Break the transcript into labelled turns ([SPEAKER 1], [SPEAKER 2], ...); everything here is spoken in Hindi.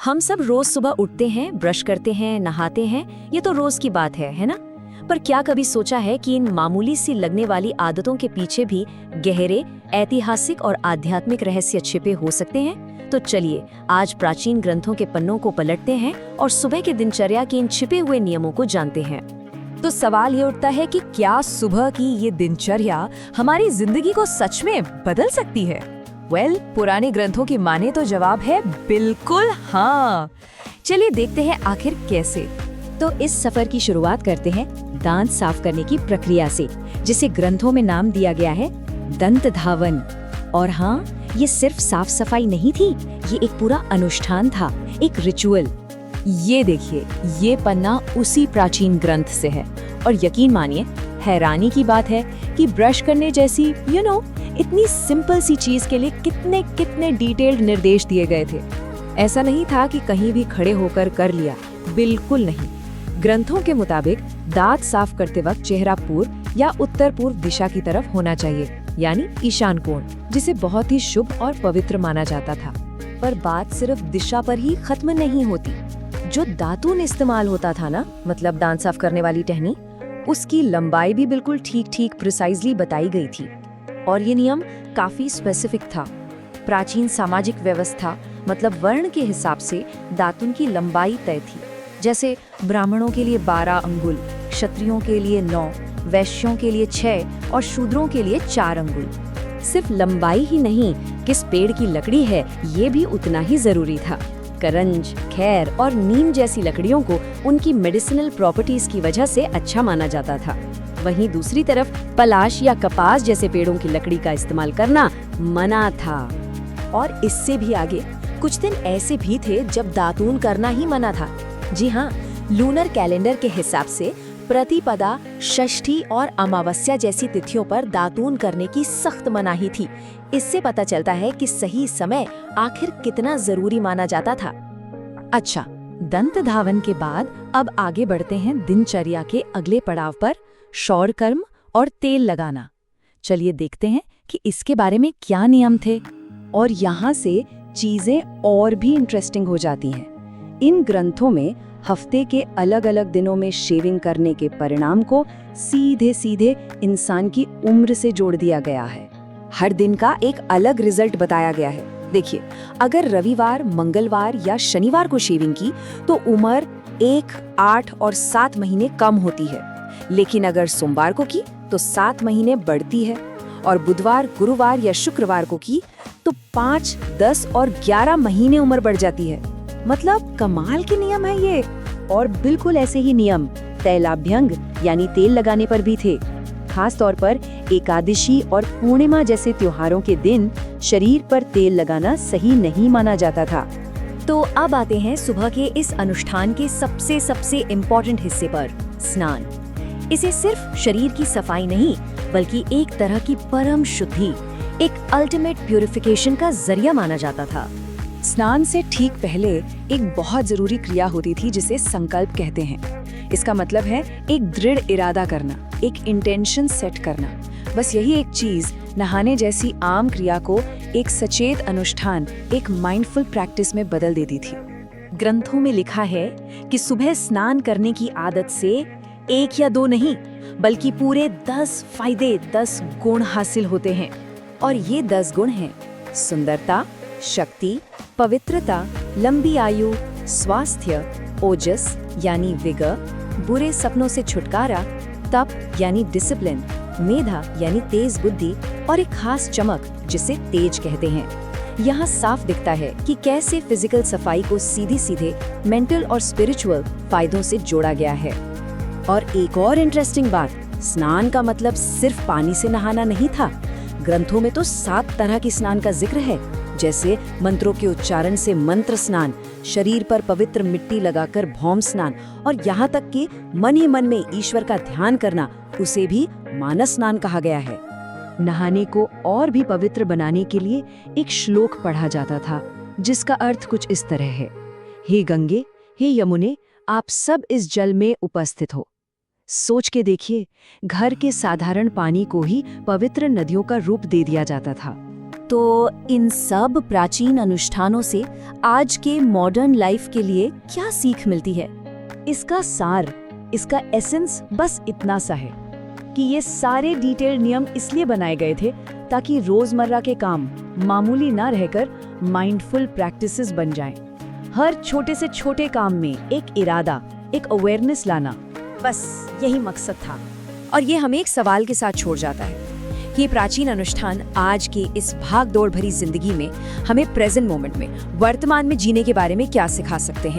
[SPEAKER 1] हम सब रोज सुबह उठते हैं, ब्रश करते हैं, नहाते हैं, ये तो रोज की बात है ना? पर क्या कभी सोचा है कि इन मामूली सी लगने वाली आदतों के पीछे भी गहरे, ऐतिहासिक और आध्यात्मिक रहस्य छिपे हो सकते हैं? तो चलिए आज प्राचीन ग्रंथों के पन्नों को पलटते हैं और सुबह के दिनचर्या के इन छिपे हुए नियमों को जानते हैं।
[SPEAKER 2] तो सवाल ये उठता है कि क्या सुबह की ये दिनचर्या हमारी जिंदगी को सच में बदल सकती है? पुराने ग्रंथों की माने तो जवाब है बिल्कुल हाँ। चलिए देखते हैं आखिर कैसे।
[SPEAKER 1] तो इस सफर की शुरुआत करते हैं दांत साफ करने की प्रक्रिया से, जिसे ग्रंथों में नाम दिया गया है दंत धावन। और हाँ, ये सिर्फ साफ सफाई नहीं थी, ये एक पूरा अनुष्ठान था, एक रिचुअल।
[SPEAKER 2] ये देखिए, ये पन्ना उसी प्राचीन ग्रंथ से है और यकीन मानिए हैरानी की बात है कि ब्रश करने जैसी इतनी सिंपल सी चीज के लिए कितने कितने डिटेल्ड निर्देश दिए गए थे। ऐसा नहीं था कि कहीं भी खड़े होकर कर लिया, बिल्कुल नहीं। ग्रंथों के मुताबिक दांत साफ करते वक्त चेहरा पूर्व या उत्तर पूर्व दिशा की तरफ होना चाहिए, यानी ईशान कोण, जिसे बहुत ही शुभ और पवित्र माना जाता था। पर बात सिर्फ दिशा पर ही खत्म नहीं होती। जो दातून इस्तेमाल होता था ना, मतलब दांत साफ करने वाली टहनी, उसकी लंबाई भी बिल्कुल ठीक प्रिसाइजली बताई गई थी। और ये नियम काफी स्पेसिफिक था। प्राचीन सामाजिक व्यवस्था मतलब वर्ण के हिसाब से दातून की लंबाई तय थी। जैसे ब्राह्मणों के लिए 12 अंगुल, क्षत्रियों के लिए 9, वैश्यों के लिए 6 और शूद्रों के लिए 4 अंगुल। सिर्फ लंबाई ही नहीं, किस पेड़ की लकड़ी है ये भी उतना ही जरूरी था। करंज, खैर और नीम जैसी लकड़ियों को उनकी मेडिसिनल प्रॉपर्टीज की वजह से अच्छा माना जाता था। वहीं दूसरी तरफ पलाश या कपास जैसे पेड़ों की लकड़ी का इस्तेमाल करना मना था। और इससे भी आगे कुछ दिन ऐसे भी थे जब दातून करना ही मना था। जी हाँ, लूनर कैलेंडर के हिसाब से प्रतिपदा, षष्ठी और अमावस्या जैसी तिथियों पर दातून करने की सख्त मनाही थी। इससे पता चलता है कि सही समय आखिर कितना जरूरी माना जाता था। अच्छा, दंत धावन के बाद अब आगे बढ़ते हैं दिनचर्या के अगले पड़ाव पर, शौर कर्म और तेल लगाना। चलिए देखते हैं कि इसके बारे में क्या नियम थे। और यहाँ से चीजें और भी इंटरेस्टिंग हो जाती हैं। इन ग्रंथों में हफ्ते के अलग अलग दिनों में शेविंग करने के परिणाम को सीधे सीधे इंसान की उम्र से जोड़ दिया गया है। हर दिन का एक अलग रिजल्ट बताया गया है। देखिए, अगर रविवार, मंगलवार या शनिवार को शेविंग की तो उम्र 1, 8 और 7 महीने कम होती है। लेकिन अगर सोमवार को की तो 7 महीने बढ़ती है। और बुधवार, गुरुवार या शुक्रवार को की तो 5, 10 और 11 महीने उम्र बढ़ जाती है। मतलब कमाल के नियम है ये। और बिल्कुल ऐसे ही नियम तैलाभ्यंग यानी तेल लगाने पर भी थे। खास तौर पर एकादशी और पूर्णिमा जैसे त्योहारों के दिन शरीर पर तेल लगाना सही नहीं माना जाता था।
[SPEAKER 1] तो अब आते हैं सुबह के इस अनुष्ठान के सबसे इम्पोर्टेंट हिस्से पर, स्नान। इसे सिर्फ शरीर की सफाई नहीं, बल्कि एक तरह की परम शुद्धि, एक अल्टीमेट प्यूरिफिकेशन का जरिया माना जाता था।
[SPEAKER 2] स्नान से ठीक पहले एक बहुत जरूरी क्रिया होती थी जिसे संकल्प कहते हैं। इसका मतलब है एक दृढ़ इरादा करना, एक इंटेंशन सेट करना। बस यही एक चीज नहाने जैसी आम क्रिया को एक सचेत अनुष्ठान, एक माइंडफुल प्रैक्टिस में बदल देती थी। ग्रंथों में लिखा है कि सुबह स्नान करने की आदत से 1 या 2 नहीं, बल्कि पूरे 10 फायदे, 10 गुण हासिल होते हैं। और ये 10 गुण हैं: सुंदरता, शक्ति, पवित्रता, लंबी आयु, स्वास्थ्य, ओजस यानी विगर, बुरे सपनों से छुटकारा, तप यानी डिसिप्लिन, मेधा यानी तेज बुद्धि और एक खास चमक जिसे तेज कहते हैं। यहाँ साफ दिखता है कि कैसे फिजिकल सफाई को सीधे मेंटल और स्पिरिचुअल फायदों से जोड़ा गया है। और एक और इंटरेस्टिंग बात, स्नान का मतलब सिर्फ पानी से नहाना नहीं था। ग्रंथों में तो 7 तरह के स्नान का जिक्र है, जैसे मंत्रों के उच्चारण से मंत्र स्नान, शरीर पर पवित्र मिट्टी लगाकर भौम स्नान, और यहाँ तक कि मन ही मन में ईश्वर का ध्यान करना, उसे भी मानस स्नान कहा गया है। नहाने को और भी पवित्र बनाने के लिए एक श्लोक पढ़ा जाता था, जिसका अर्थ कुछ इस तरह है: हे गंगे, हे यमुने, आप सब इस जल में उपस्थित हो। सोच के देखिए, घर के साधारण पानी को ही पवित्र नदियों का रूप दे दिया जाता था।
[SPEAKER 1] तो इन सब प्राचीन अनुष्ठानों से आज के मॉडर्न लाइफ के लिए क्या सीख मिलती है?
[SPEAKER 2] इसका सार, इसका एसेंस बस इतना सा है कि ये सारे डिटेल नियम इसलिए बनाए गए थे ताकि रोजमर्रा के काम मामूली ना रहकर माइंडफुल प्रैक्टिसेस बन जाएं। हर छोटे से छोटे काम में एक इरादा, एक अवेयरनेस लाना, बस यही मकसद था।
[SPEAKER 1] और ये हमें एक सवाल के साथ छोड़ जाता है कि ये प्राचीन अनुष्ठान आज की इस भाग दौड़ भरी जिंदगी में हमें प्रेजेंट मोमेंट में, वर्तमान में जीने के बारे में क्या सिखा सकते हैं।